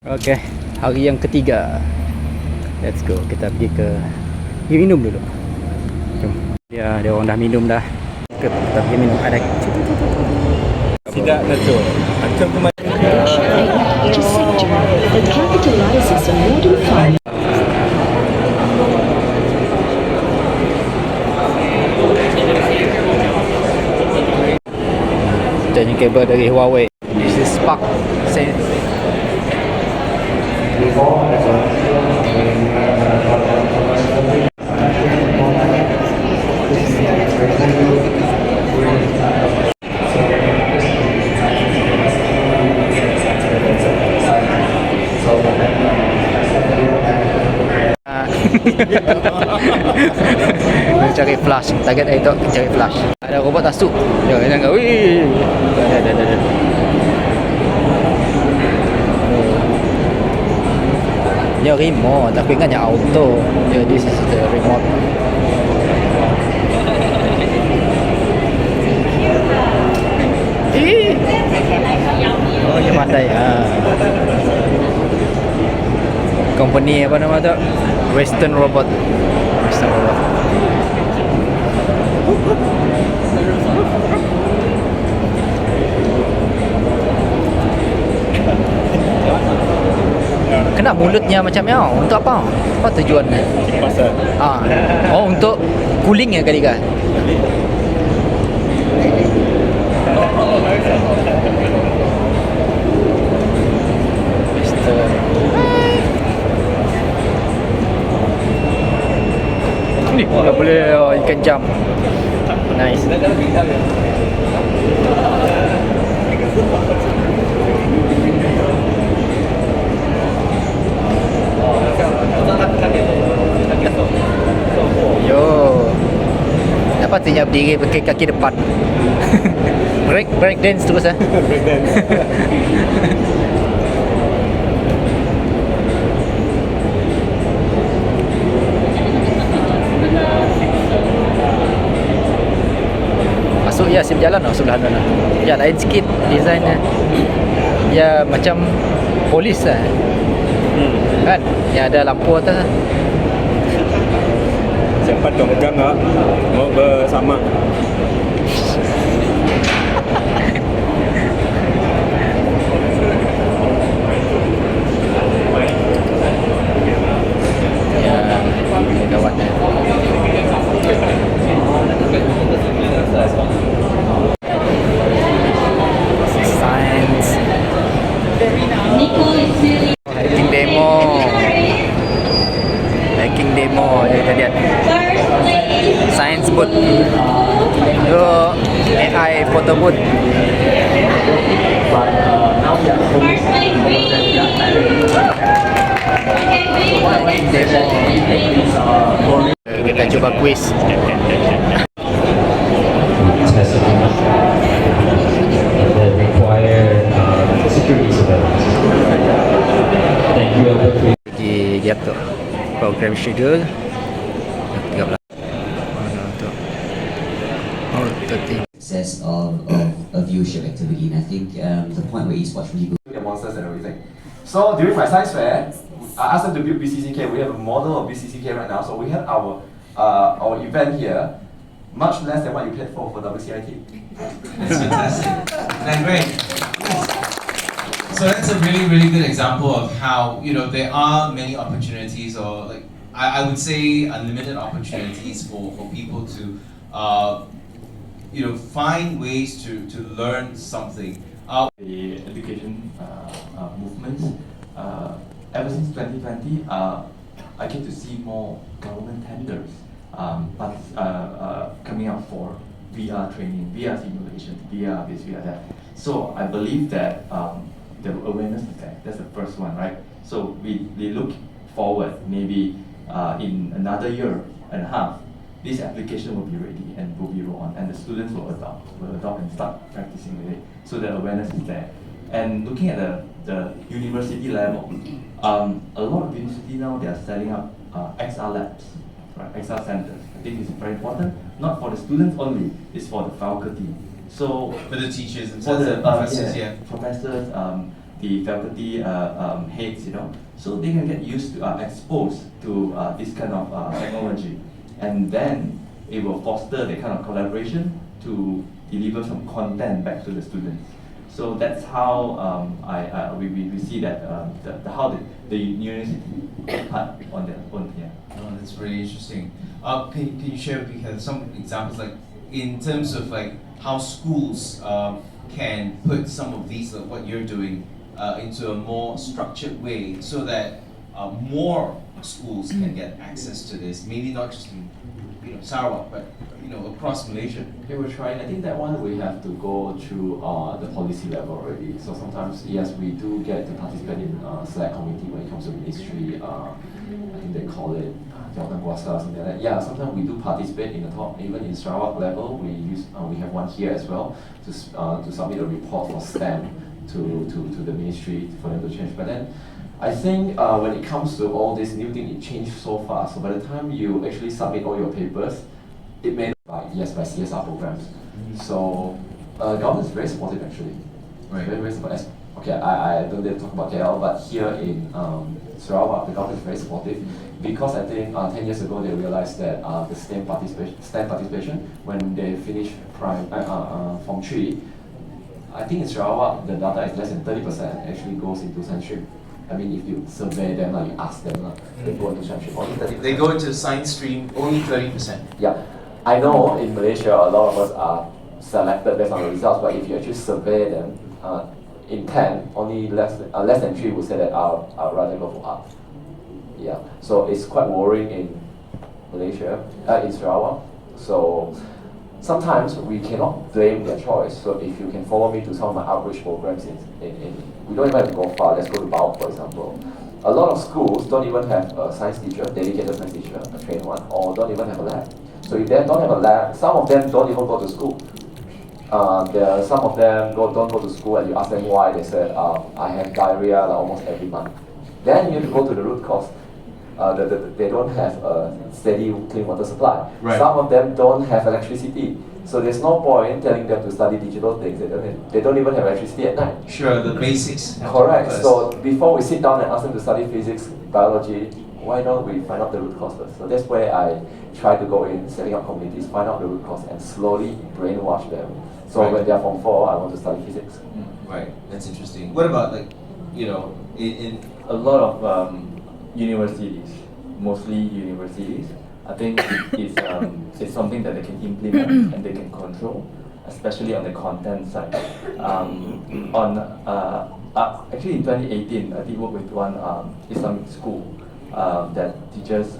Okay, hari yang ketiga. Let's go. Kita pergi minum dulu. Jom. Dia orang dah minum dah. Kita pergi minum Idecs. Tidak betul. Macam tu Charging cable dari Huawei. This is Spark Sense. Cari flash, target itu cari flash. Ada robot tasuk. Ya, jangan. Wih. Dah. Dia remote, tapi kan yang auto. Ya, this is the remote. Oh, yang pandai. Company apa nama tu? Western Robot. Kenapa mulutnya macam ni? Untuk apa? Apa tujuannya? pasal. Oh, untuk cooling ya kali kan? Ni boleh ikan jam. Nice. Yo. Dapat dia berdiri pakai kaki depan. break dance terus Break dance. Masuk ya sim jalan sebelah sana. Ya lain sikit desainnya. Ya macam polis kan? Ya ada lampu atas. Siapa tonggang mau bersama. Ya, kawannya. Science. Hiking demo. Kita lihat. Science booth. Yo, AI photo booth. Kita coba quiz. Lihat tu program schedule 13 Success of a viewership activity, and I think the point where esports really go. The monsters and everything. So during my science fair, I asked them to build Bcck. We have a model of Bcck right now. So we have our event here, much less than what you paid for Wcit. That's fantastic. That's great. So that's a really good example of how, you know, there are many opportunities, or like I would say unlimited opportunities for people to you know, find ways to learn something. The education movement, ever since 2020, I get to see more government tenders coming out for VR training, VR simulation, VR this, VR that. So I believe that the awareness is there. That's the first one, right? So we look forward, maybe in another year and a half, this application will be ready and will be rolled on, and the students will adopt and start practicing with it. So the awareness is there. And looking at the university level, a lot of universities now, they are setting up XR labs, right? XR centers. I think it's very important, not for the students only, it's for the faculty. So For the teachers and for the professors, yeah. professors, the faculty heads, so they can get used to, exposed to this kind of technology, and then it will foster the kind of collaboration to deliver some content back to the students. So that's how we see that how the university part on their own. Yeah. Oh, that's very interesting. Can you share with me some examples, like in terms of like how schools can put some of these, like what you're doing, into a more structured way, so that more schools can get access to this? Maybe not just in Sarawak, but across Malaysia. Okay, we're trying. I think that one we have to go through the policy level already. So sometimes, yes, we do get to participate in select committee when it comes to ministry. I think they call it Jawatan Kuasa, something like that. Yeah, sometimes we do participate in the top, even in Sarawak level. We have one here as well to submit a report for STEM to the ministry for them to change. But then I think when it comes to all this new thing, it changed so fast. So by the time you actually submit all your papers, it may not by CSR programs. So government is very supportive actually. Right. Very, very supportive. Okay, I don't dare to talk about KL, but here in Sarawak, the government is very supportive, because I think 10 years ago they realized that the STEM participation, when they finish Form 3, I think in Sarawak the data is less than 30% actually goes into science stream. I mean, if you survey them, you ask them, they go into science stream. Only 30%. They go into science stream, only 30%. Yeah, I know in Malaysia a lot of us are selected based on the results, but if you actually survey them, in 10, only less than 3 will say that I'd rather go for art. Yeah, so it's quite worrying in Malaysia, in Sarawak. So sometimes we cannot blame their choice. So if you can follow me to some of my outreach programs we don't even have to go far. Let's go to Bau, for example. A lot of schools don't even have a science teacher, dedicated science teacher, a trained one, or don't even have a lab. So if they don't have a lab, some of them don't even go to school. Some of them don't go to school, and you ask them why, they said, I have diarrhea almost every month. Then you have to go to the root cause. They don't have a steady clean water supply. Right. Some of them don't have electricity. So there's no point telling them to study digital things. They don't even have electricity at night. Sure, the basics. Correct. So before we sit down and ask them to study physics, biology, why don't we find out the root cause first? So that's where I try to go in, setting up communities, find out the root cause, and slowly brainwash them. So Right. when they're Form 4, I want to study physics. Right, that's interesting. What about, like, in A lot of universities, mostly universities, I think it's something that they can implement and they can control, especially on the content side. Actually in 2018, I did work with one Islamic school that teaches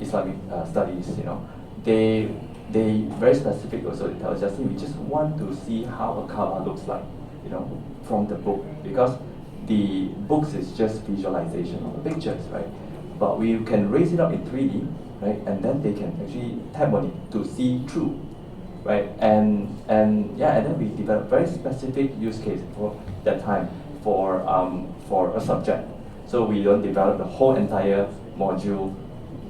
Islamic studies. They very specific also. They tell us, we just want to see how a Kaaba looks like, from the book, because the books is just visualization of the pictures, right? But we can raise it up in 3D, right? And then they can actually tap on it to see through, right? And then we develop very specific use case for that time for a subject. So we don't develop the whole entire module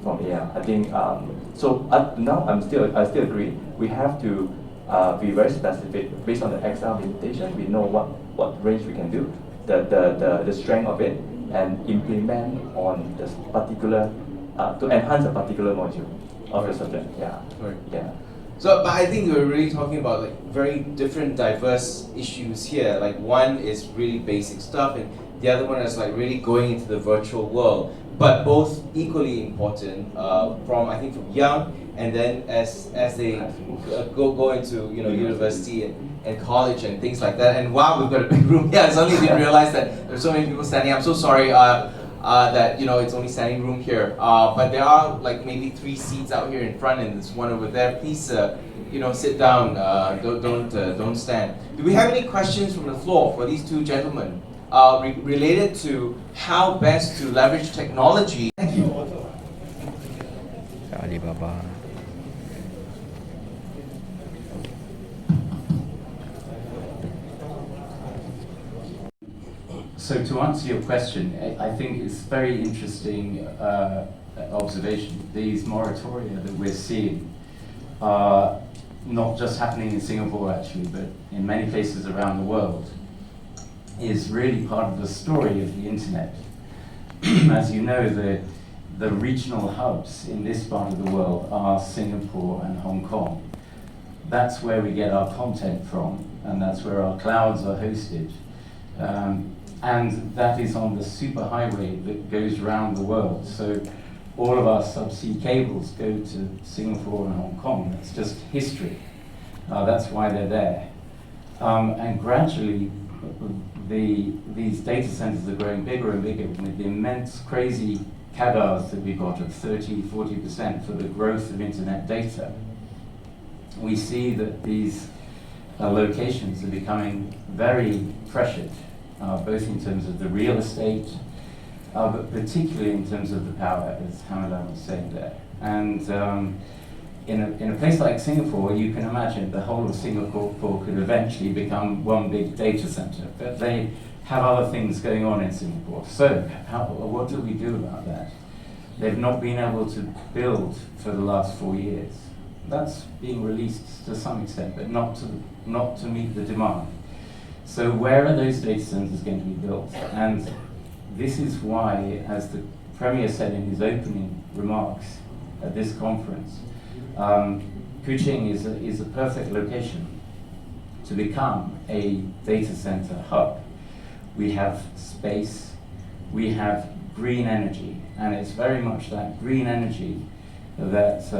from here. I think now I still agree. We have to be very specific based on the XR limitation. We know what range we can do, the strength of it, and implement on this particular to enhance a particular module of the subject. Yeah. Right. Yeah. So, but I think we're really talking about like very different, diverse issues here. Like one is really basic stuff, and the other one is like really going into the virtual world. But both equally important from young, and then as they go into university and college and things like that. And wow, we've got a big room. Yeah, I suddenly didn't realize that there's so many people standing. I'm so sorry that it's only standing room here. But there are like maybe 3 seats out here in front, and there's one over there. Please, sit down. Don't stand. Do we have any questions from the floor for these two gentlemen related to how best to leverage technology? Thank you. Alibaba. So to answer your question, I think it's very interesting observation. These moratoria that we're seeing are not just happening in Singapore actually, but in many places around the world. is really part of the story of the internet. As you know, the regional hubs in this part of the world are Singapore and Hong Kong. That's where we get our content from, and that's where our clouds are hosted. And that is on the superhighway that goes around the world. So all of our subsea cables go to Singapore and Hong Kong. That's just history. That's why they're there. And gradually, these data centers are growing bigger and bigger with the immense, crazy CAGRs that we got of 30–40% for the growth of internet data. We see that these locations are becoming very pressured, both in terms of the real estate, but particularly in terms of the power, as Hamalan was saying there. And in a place like Singapore, you can imagine the whole of Singapore could eventually become one big data center, but they have other things going on in Singapore. So what do we do about that? They've not been able to build for the last 4 years. That's being released to some extent, but not to meet the demand. So where are those data centers going to be built? And this is why, as the Premier said in his opening remarks at this conference, Kuching is a perfect location to become a data center hub. We have space, we have green energy, and it's very much that green energy that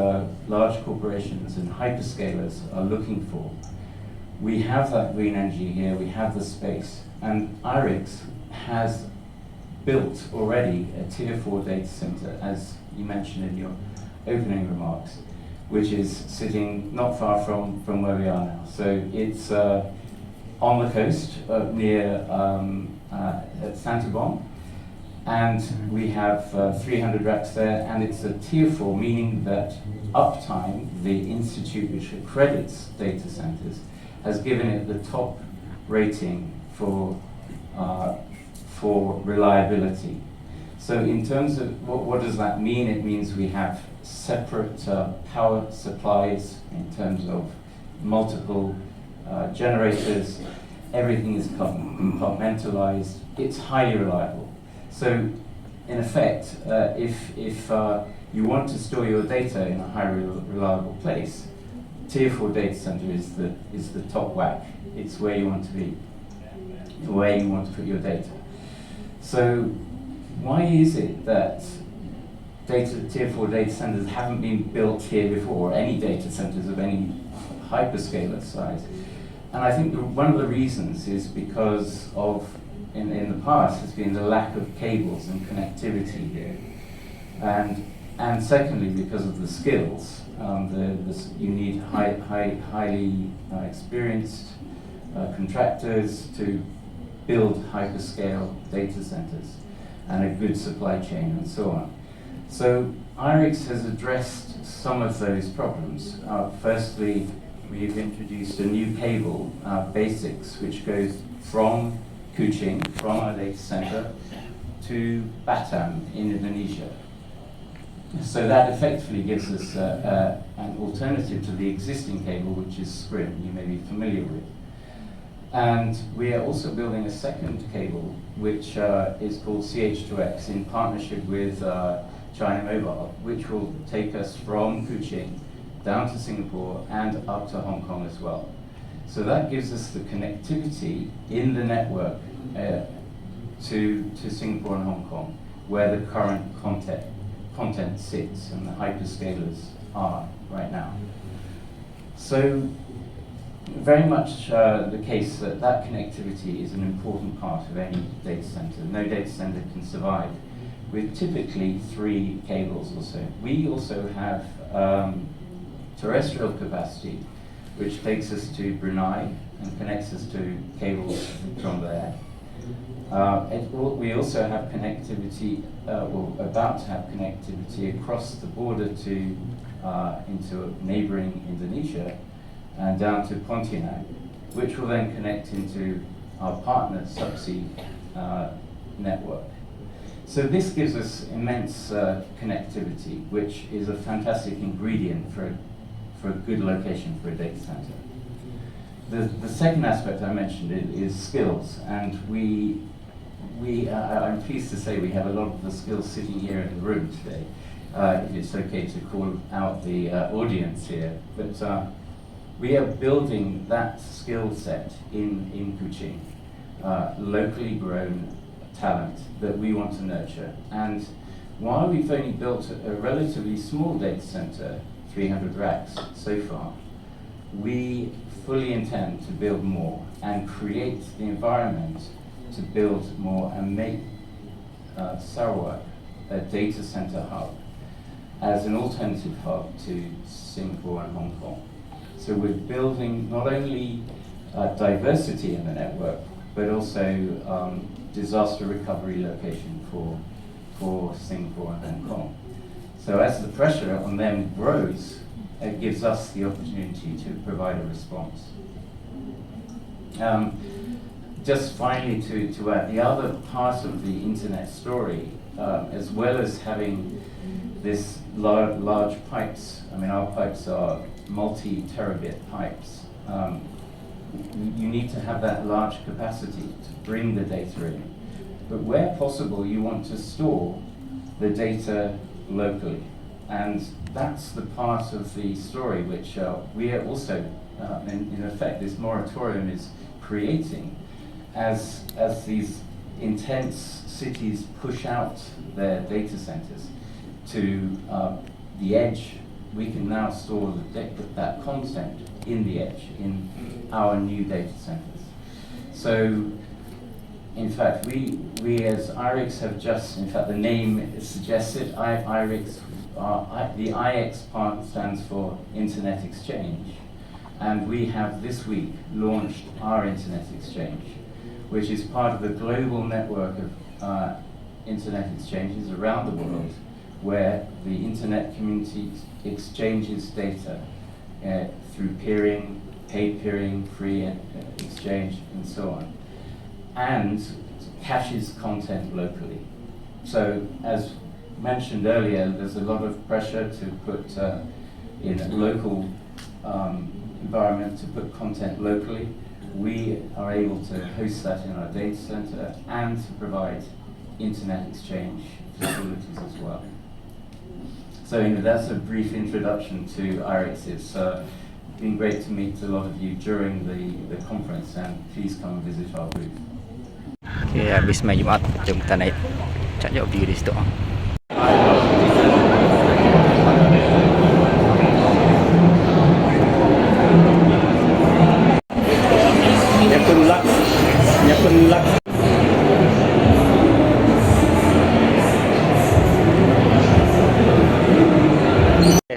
large corporations and hyperscalers are looking for. We have that green energy here, we have the space, and Idecs has built already a Tier 4 data center, as you mentioned in your opening remarks, which is sitting not far from where we are now. So it's on the coast near at Santabon, and we have 300 racks there, and it's a Tier 4, meaning that Uptime, the institute which accredits data centers, has given it the top rating for reliability. So in terms of what does that mean? It means we have separate power supplies in terms of multiple generators. Everything is compartmentalized. It's highly reliable. So in effect, if you want to store your data in a highly reliable place, Tier 4 data center is the top whack. It's where you want to be, where you want to put your data. So why is it that Tier 4 data centers haven't been built here before, any data centers of any hyperscaler size? And I think one of the reasons is because of, in the past, has been the lack of cables and connectivity here. And secondly, because of the skills, you need highly experienced contractors to build hyperscale data centers and a good supply chain and so on. So Idecs has addressed some of those problems. Firstly, we've introduced a new cable, Bcck, which goes from Kuching, from our data center, to Batam in Indonesia. So that effectively gives us an alternative to the existing cable, which is Sprint, you may be familiar with. And we are also building a second cable, which is called CH2X, in partnership with China Mobile, which will take us from Kuching down to Singapore and up to Hong Kong as well. So that gives us the connectivity in the network to Singapore and Hong Kong, where the current content sits and the hyperscalers are right now. So very much the case that connectivity is an important part of any data center. No data center can survive with typically 3 cables or so. We also have terrestrial capacity, which takes us to Brunei and connects us to cables from there. We also have connectivity, or about to have connectivity across the border to into neighboring Indonesia and down to Pontianak, which will then connect into our partner subsea network. So this gives us immense connectivity, which is a fantastic ingredient for a good location for a data center. the second aspect I mentioned is skills, and I'm pleased to say we have a lot of the skills sitting here in the room today. If it's okay to call out the audience here, but we are building that skill set in Kuching, locally grown talent that we want to nurture. And while we've only built a relatively small data center, 300 racks so far, we fully intend to build more and create the environment to build more and make Sarawak a data center hub as an alternative hub to Singapore and Hong Kong. So we're building not only diversity in the network, but also disaster recovery location for Singapore and Hong Kong. So as the pressure on them grows, it gives us the opportunity to provide a response. Just finally to add, the other part of the internet story, as well as having this large pipes, I mean our pipes are multi-terabit pipes, you need to have that large capacity to bring the data in. But where possible, you want to store the data locally. And that's the part of the story which we are also, in effect, this moratorium is creating as these intense cities push out their data centers to the edge. We can now store that content in the edge, in our new data centers. So, in fact, we as Idecs have just, in fact, the name suggests it, Idecs, the IX part stands for Internet Exchange. And we have this week launched our Internet Exchange, which is part of the global network of Internet exchanges around the world, where the Internet community exchanges data through peering, paid peering, free exchange, and so on, and caches content locally. So, as mentioned earlier, there's a lot of pressure to put in a local environment to put content locally. We are able to host that in our data center and to provide internet exchange facilities as well. So that's a brief introduction to Idecs. It's been great to meet a lot of you during the conference, and please come and visit our booth. Okay, habis main Jumaat, jom kita naik cak jauh view di situ.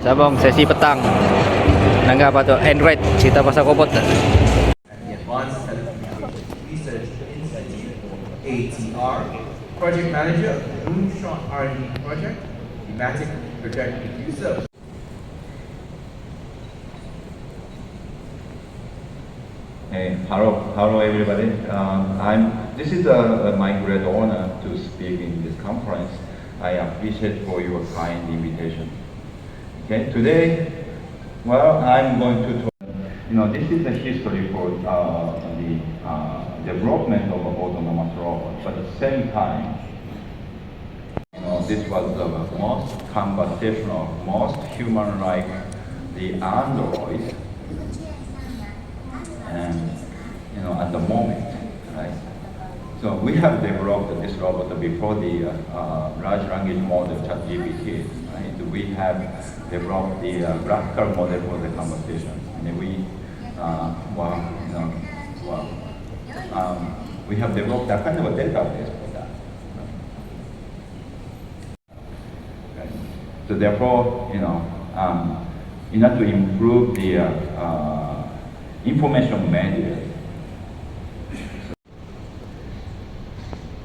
Sabong sesi petang. Nangga apa tu? Android, cerita pasal robot tak? Advanced Telecommunications Research Institute, ATR, Project Manager, Moonshot R&D Project, Thematic Project Producer. Hey, hello everybody. This is my great honor to speak in this conference. I appreciate for your kind invitation. Okay, today, well, I'm going to talk, this is the history for the development of autonomous robots, but at the same time, this was the most conversational, most human-like, the android, and, at the moment, right? So we have developed this robot before the large language model, ChatGPT, right? We have developed the graphical model for the conversation, and we have developed that kind of a database for that. Okay. So therefore, in order to improve the information media.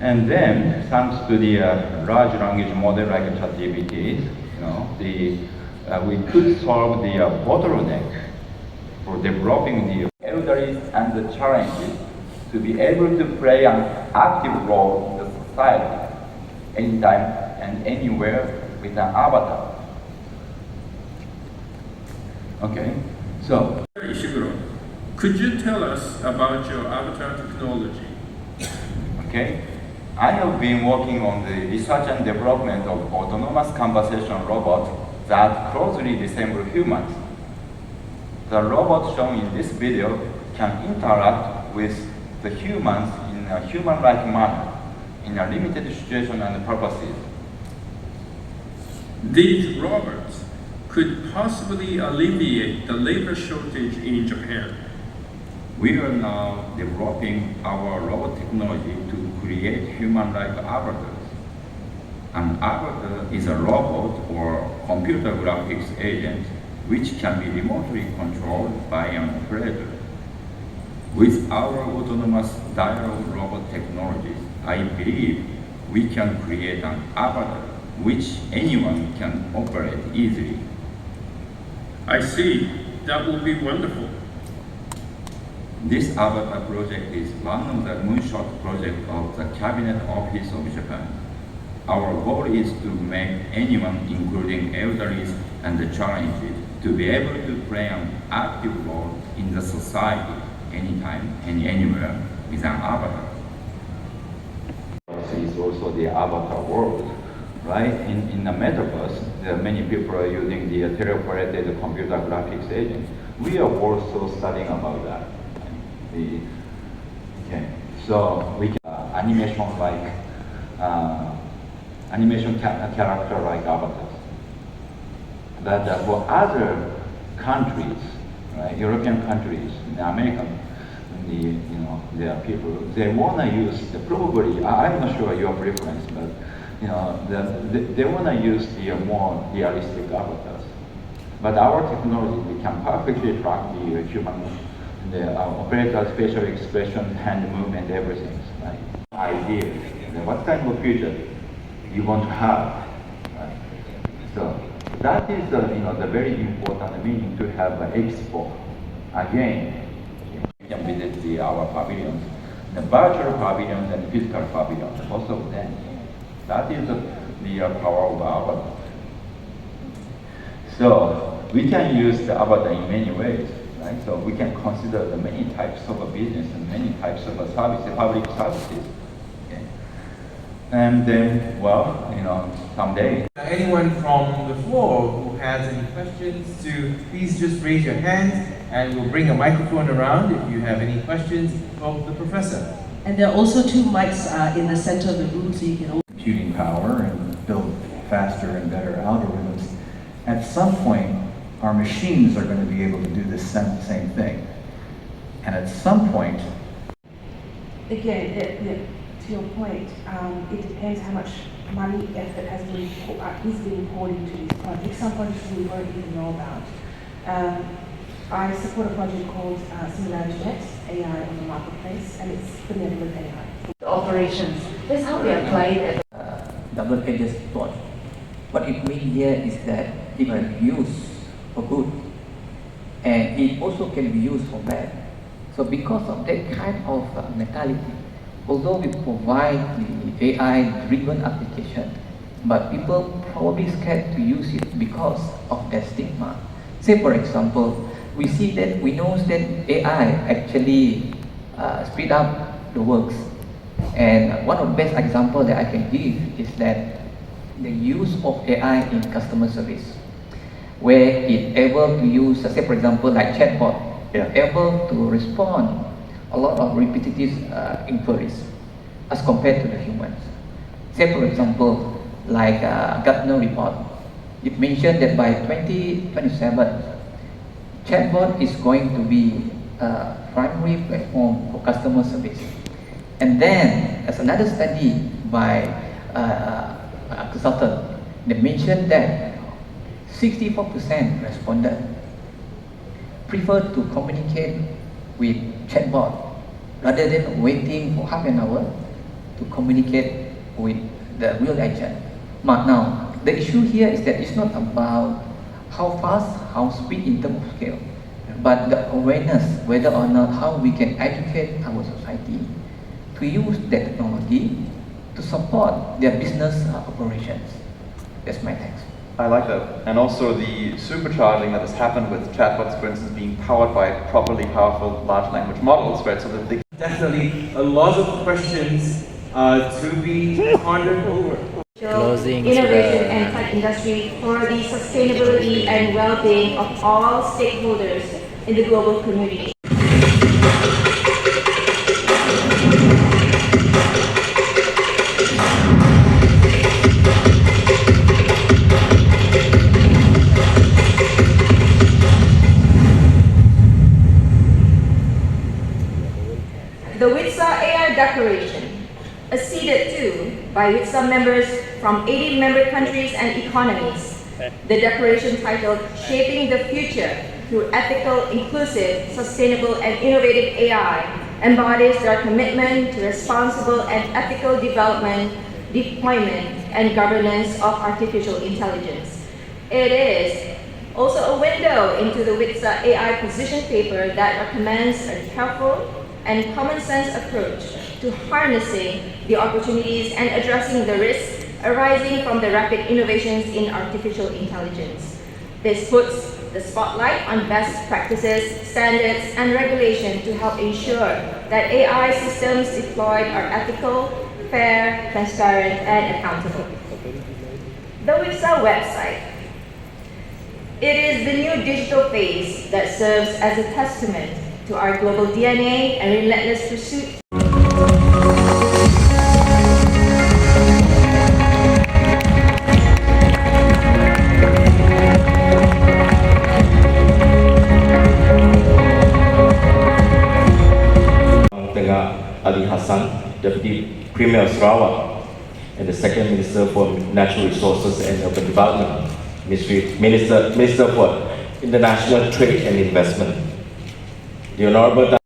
And then, thanks to the large language model like ChatGPT, we could solve the bottleneck for developing the elderly and the challenges to be able to play an active role in the society anytime and anywhere with an avatar. Okay, so Could you tell us about your avatar technology? Okay. I have been working on the research and development of autonomous conversational robots that closely resemble humans. The robot shown in this video can interact with the humans in a human-like manner in a limited situation and purposes. These robots could possibly alleviate the labor shortage in Japan. We are now developing our robot technology to create human-like avatars. An avatar is a robot or computer graphics agent which can be remotely controlled by an operator. With our autonomous dialogue robot technologies, I believe we can create an avatar which anyone can operate easily. I see. That will be wonderful. This avatar project is one of the moonshot projects of the Cabinet Office of Japan. Our goal is to make anyone, including elderly and the challenged, to be able to play an active role in the society anytime and anywhere with an avatar. It's also the avatar world, right? In the metaverse, there are many people are using the teleoperated computer graphics agent. We are also studying about that. Okay, so we can animation character like avatars. But for other countries, right, European countries, the American, there are people, they want to use probably, I'm not sure your preference, but they want to use the more realistic avatars. But our technology, we can perfectly track the human, the operator's facial expression, hand movement, everything. Right? Idea, what kind of future you want to have. Right? So that is the very important meaning to have an expo. Again, you can visit our pavilions, the virtual pavilions and physical pavilions, both of them. That is the power of the avatar. So we can use the avatar in many ways, right? So we can consider the many types of a business and many types of a services, public services. Okay? And then, well, someday. Anyone from the floor who has any questions, please just raise your hand and we'll bring a microphone around if you have any questions of the professor. And there are also two mics in the center of the room, so you can computing power and build faster and better algorithms. At some point, our machines are going to be able to do the same thing. And at some point... Again, to your point, it depends how much money, effort is being poured into these projects. Some projects we won't even know about. I support a project called Singularity AI on the marketplace, and it's benevolent AI. The operations, that's how they apply it as double-edged sword. What it means here is that it can be used for good, and it also can be used for bad. So because of that kind of mentality, although we provide the AI-driven application, but people probably scared to use it because of that stigma. Say for example, we know that AI actually speed up the works. And one of the best examples that I can give is that the use of AI in customer service, where it's able to use, say for example, like chatbot, able to respond a lot of repetitive inquiries as compared to the humans. Say for example, like Gartner report, it mentioned that by 2027, chatbot is going to be a primary platform for customer service. And then, as another study by a consultant, they mentioned that 64% responded prefer to communicate with chatbot rather than waiting for half an hour to communicate with the real agent. But now, the issue here is that it's not about how fast, how speed in terms of scale, but the awareness whether or not how we can educate our society to use that technology to support their business operations. That's my thanks. I like that. And also the supercharging that has happened with chatbots, for instance, being powered by properly powerful large language models, right? So that they Definitely a lot of questions to be pondered over. Closing Innovation and tech industry for the sustainability and well-being of all stakeholders in the global community. The Wcit AI Declaration, acceded to by Wcit members from 80 member countries and economies. The declaration titled Shaping the Future Through Ethical, Inclusive, Sustainable and Innovative AI embodies their commitment to responsible and ethical development, deployment, and governance of artificial intelligence. It is also a window into the Wcit AI position paper that recommends a careful and common sense approach to harnessing the opportunities and addressing the risks arising from the rapid innovations in artificial intelligence. This puts the spotlight on best practices, standards, and regulation to help ensure that AI systems deployed are ethical, fair, transparent, and accountable. The Wcit website. It is the new digital face that serves as a testament to our global DNA and relentless pursuit. Ali Hassan, Deputy Premier of Sarawak, and the Second Minister for Natural Resources and Urban Development, Minister for International Trade and Investment. The Honorable